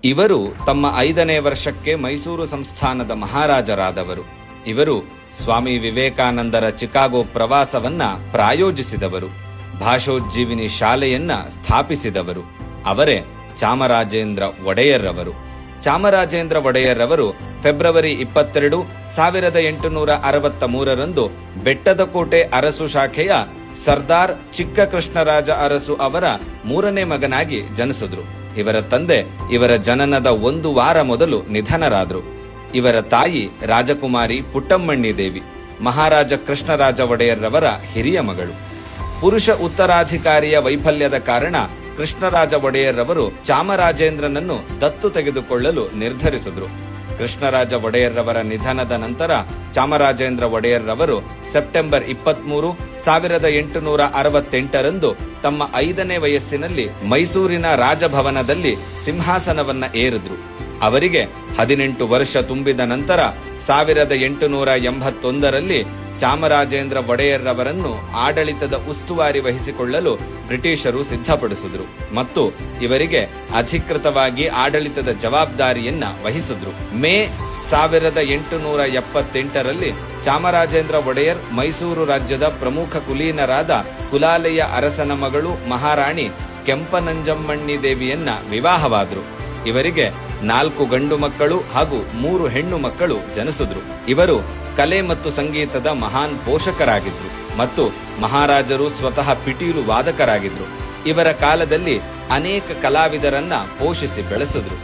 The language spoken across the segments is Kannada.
ಇವರು ತಮ್ಮ 5ನೇ ವರ್ಷಕ್ಕೆ ಮೈಸೂರು ಸಂಸ್ಥಾನದ ಮಹಾರಾಜರಾದವರು. ಇವರು ಸ್ವಾಮಿ ವಿವೇಕಾನಂದರ ಚಿಕಾಗೋ ಪ್ರವಾಸವನ್ನ ಪ್ರಾಯೋಜಿಸಿದವರು. ಭಾಷೋಜ್ಜೀವಿನಿ ಶಾಲೆಯನ್ನ ಸ್ಥಾಪಿಸಿದವರು ಅವರೇ ಚಾಮರಾಜೇಂದ್ರ ಒಡೆಯರ್ ಅವರು. ಚಾಮರಾಜೇಂದ್ರ ಒಡೆಯರ್ ಅವರು ಫೆಬ್ರವರಿ 22, 1863 ಬೆಟ್ಟದ ಕೋಟೆ ಅರಸು ಶಾಖೆಯ ಸರ್ದಾರ್ ಚಿಕ್ಕ ಕೃಷ್ಣರಾಜ ಅರಸು ಅವರ 3ನೇ ಮಗನಾಗಿ ಜನಿಸಿದ್ರು. ಇವರ ತಂದೆ ಇವರ ಜನನದ 1 ವಾರ ಮೊದಲು ನಿಧನರಾದರು. ಇವರ ತಾಯಿ ರಾಜಕುಮಾರಿ ಪುಟ್ಟಮ್ಮಣ್ಣಿ ದೇವಿ ಮಹಾರಾಜ ಕೃಷ್ಣರಾಜ ಒಡೆಯರ್ ರವರ ಹಿರಿಯ ಮಗಳು. ಪುರುಷ ಉತ್ತರಾಧಿಕಾರಿಯ ವೈಫಲ್ಯದ ಕಾರಣ ಕೃಷ್ಣರಾಜ ಒಡೆಯರ್ ರವರು ಚಾಮರಾಜೇಂದ್ರನನ್ನು ದತ್ತು ತೆಗೆದುಕೊಳ್ಳಲು ನಿರ್ಧರಿಸಿದ್ರು. ಕೃಷ್ಣರಾಜ ಒಡೆಯರ್ ರವರ ನಿಧನದ ನಂತರ ಚಾಮರಾಜೇಂದ್ರ ಒಡೆಯರ್ ರವರು ಸೆಪ್ಟೆಂಬರ್ 23, 1868 ತಮ್ಮ 5ನೇ ವಯಸ್ಸಿನಲ್ಲಿ ಮೈಸೂರಿನ ರಾಜಭವನದಲ್ಲಿ ಸಿಂಹಾಸನವನ್ನ ಏರಿದ್ರು. ಅವರಿಗೆ 18 ವರ್ಷ ತುಂಬಿದ ನಂತರ 1881 ಚಾಮರಾಜೇಂದ್ರ ಒಡೆಯರ್ ರವರನ್ನು ಆಡಳಿತದ ಉಸ್ತುವಾರಿ ವಹಿಸಿಕೊಳ್ಳಲು ಬ್ರಿಟಿಷರು ಸಿದ್ಧಪಡಿಸಿದ್ರು ಮತ್ತು ಇವರಿಗೆ ಅಧಿಕೃತವಾಗಿ ಆಡಳಿತದ ಜವಾಬ್ದಾರಿಯನ್ನ ವಹಿಸಿದ್ರು. ಮೇ 1878 ಚಾಮರಾಜೇಂದ್ರ ಒಡೆಯರ್ ಮೈಸೂರು ರಾಜ್ಯದ ಪ್ರಮುಖ ಕುಲೀನರಾದ ಕುಲಾಲೆಯ ಅರಸನ ಮಗಳು ಮಹಾರಾಣಿ ಕೆಂಪನಂಜಮ್ಮಣ್ಣಿ ದೇವಿಯನ್ನ ವಿವಾಹವಾದರು. ಇವರಿಗೆ 4 ಗಂಡು ಮಕ್ಕಳು ಹಾಗೂ 3 ಹೆಣ್ಣು ಮಕ್ಕಳು ಜನಿಸಿದ್ರು. ಇವರು ಕಲೆ ಮತ್ತು ಸಂಗೀತದ ಮಹಾನ್ ಪೋಷಕರಾಗಿದ್ರು ಮತ್ತು ಮಹಾರಾಜರು ಸ್ವತಃ ಪಿಟೀಲು ವಾದಕರಾಗಿದ್ರು. ಇವರ ಕಾಲದಲ್ಲಿ ಅನೇಕ ಕಲಾವಿದರನ್ನ ಪೋಷಿಸಿ ಬೆಳೆಸಿದ್ರು.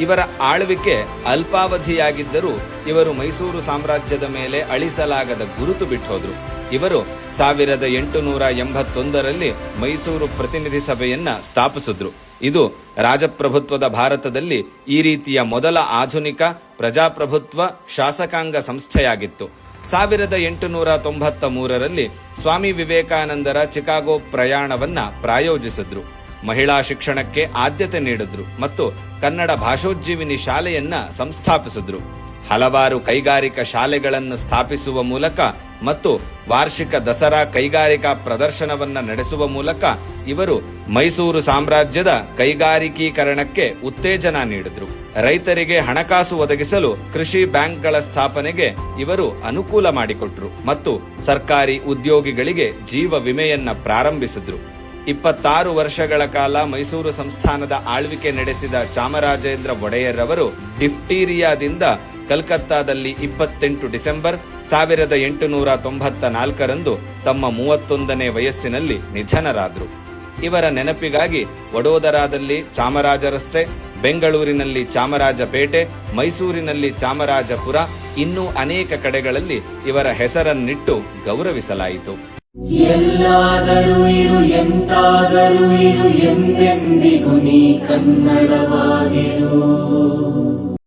ಇವರ ಆಳ್ವಿಕೆ ಅಲ್ಪಾವಧಿಯಾಗಿದ್ದರೂ ಇವರು ಮೈಸೂರು ಸಾಮ್ರಾಜ್ಯದ ಮೇಲೆ ಅಳಿಸಲಾಗದ ಗುರುತು ಬಿಟ್ಟೋದ್ರು. ಇವರು 1881 ಮೈಸೂರು ಪ್ರತಿನಿಧಿ ಸಭೆಯನ್ನ ಸ್ಥಾಪಿಸಿದ್ರು. ಇದು ರಾಜಪ್ರಭುತ್ವದ ಭಾರತದಲ್ಲಿ ಈ ರೀತಿಯ ಮೊದಲ ಆಧುನಿಕ ಪ್ರಜಾಪ್ರಭುತ್ವ ಶಾಸಕಾಂಗ ಸಂಸ್ಥೆಯಾಗಿತ್ತು. 1893 ಸ್ವಾಮಿ ವಿವೇಕಾನಂದರ ಚಿಕಾಗೋ ಪ್ರಯಾಣವನ್ನ ಪ್ರಾಯೋಜಿಸಿದ್ರು. ಮಹಿಳಾ ಶಿಕ್ಷಣಕ್ಕೆ ಆದ್ಯತೆ ನೀಡಿದ್ರು ಮತ್ತು ಕನ್ನಡ ಭಾಷೋಜ್ಜೀವಿನಿ ಶಾಲೆಯನ್ನ ಸಂಸ್ಥಾಪಿಸಿದ್ರು. ಹಲವಾರು ಕೈಗಾರಿಕಾ ಶಾಲೆಗಳನ್ನು ಸ್ಥಾಪಿಸುವ ಮೂಲಕ ಮತ್ತು ವಾರ್ಷಿಕ ದಸರಾ ಕೈಗಾರಿಕಾ ಪ್ರದರ್ಶನವನ್ನ ನಡೆಸುವ ಮೂಲಕ ಇವರು ಮೈಸೂರು ಸಾಮ್ರಾಜ್ಯದ ಕೈಗಾರಿಕೀಕರಣಕ್ಕೆ ಉತ್ತೇಜನ ನೀಡಿದ್ರು. ರೈತರಿಗೆ ಹಣಕಾಸು ಒದಗಿಸಲು ಕೃಷಿ ಬ್ಯಾಂಕ್ಗಳ ಸ್ಥಾಪನೆಗೆ ಇವರು ಅನುಕೂಲ ಮಾಡಿಕೊಟ್ರು ಮತ್ತು ಸರ್ಕಾರಿ ಉದ್ಯೋಗಿಗಳಿಗೆ ಜೀವ ವಿಮೆಯನ್ನ ಪ್ರಾರಂಭಿಸಿದ್ರು. 26 ವರ್ಷಗಳ ಕಾಲ ಮೈಸೂರು ಸಂಸ್ಥಾನದ ಆಳ್ವಿಕೆ ನಡೆಸಿದ ಚಾಮರಾಜೇಂದ್ರ ಒಡೆಯರ್ ಅವರು ಡಿಫ್ಟೀರಿಯಾದಿಂದ ಕಲ್ಕತ್ತಾದಲ್ಲಿ 28 ಡಿಸೆಂಬರ್ 1894 ತಮ್ಮ 31ನೇ ವಯಸ್ಸಿನಲ್ಲಿ ನಿಧನರಾದರು. ಇವರ ನೆನಪಿಗಾಗಿ ವಡೋದರಾದಲ್ಲಿ ಚಾಮರಾಜ ರಸ್ತೆ, ಬೆಂಗಳೂರಿನಲ್ಲಿ ಚಾಮರಾಜಪೇಟೆ, ಮೈಸೂರಿನಲ್ಲಿ ಚಾಮರಾಜಪುರ, ಇನ್ನೂ ಅನೇಕ ಕಡೆಗಳಲ್ಲಿ ಇವರ ಹೆಸರನ್ನಿಟ್ಟು ಗೌರವಿಸಲಾಯಿತು. ಎಲ್ಲಾದರೂ ಇರು ಎಂತಾದರೂ ಇರು ಎಂದೆಂದಿಗೂ ನೀ ಕನ್ನಡವಾಗಿರು.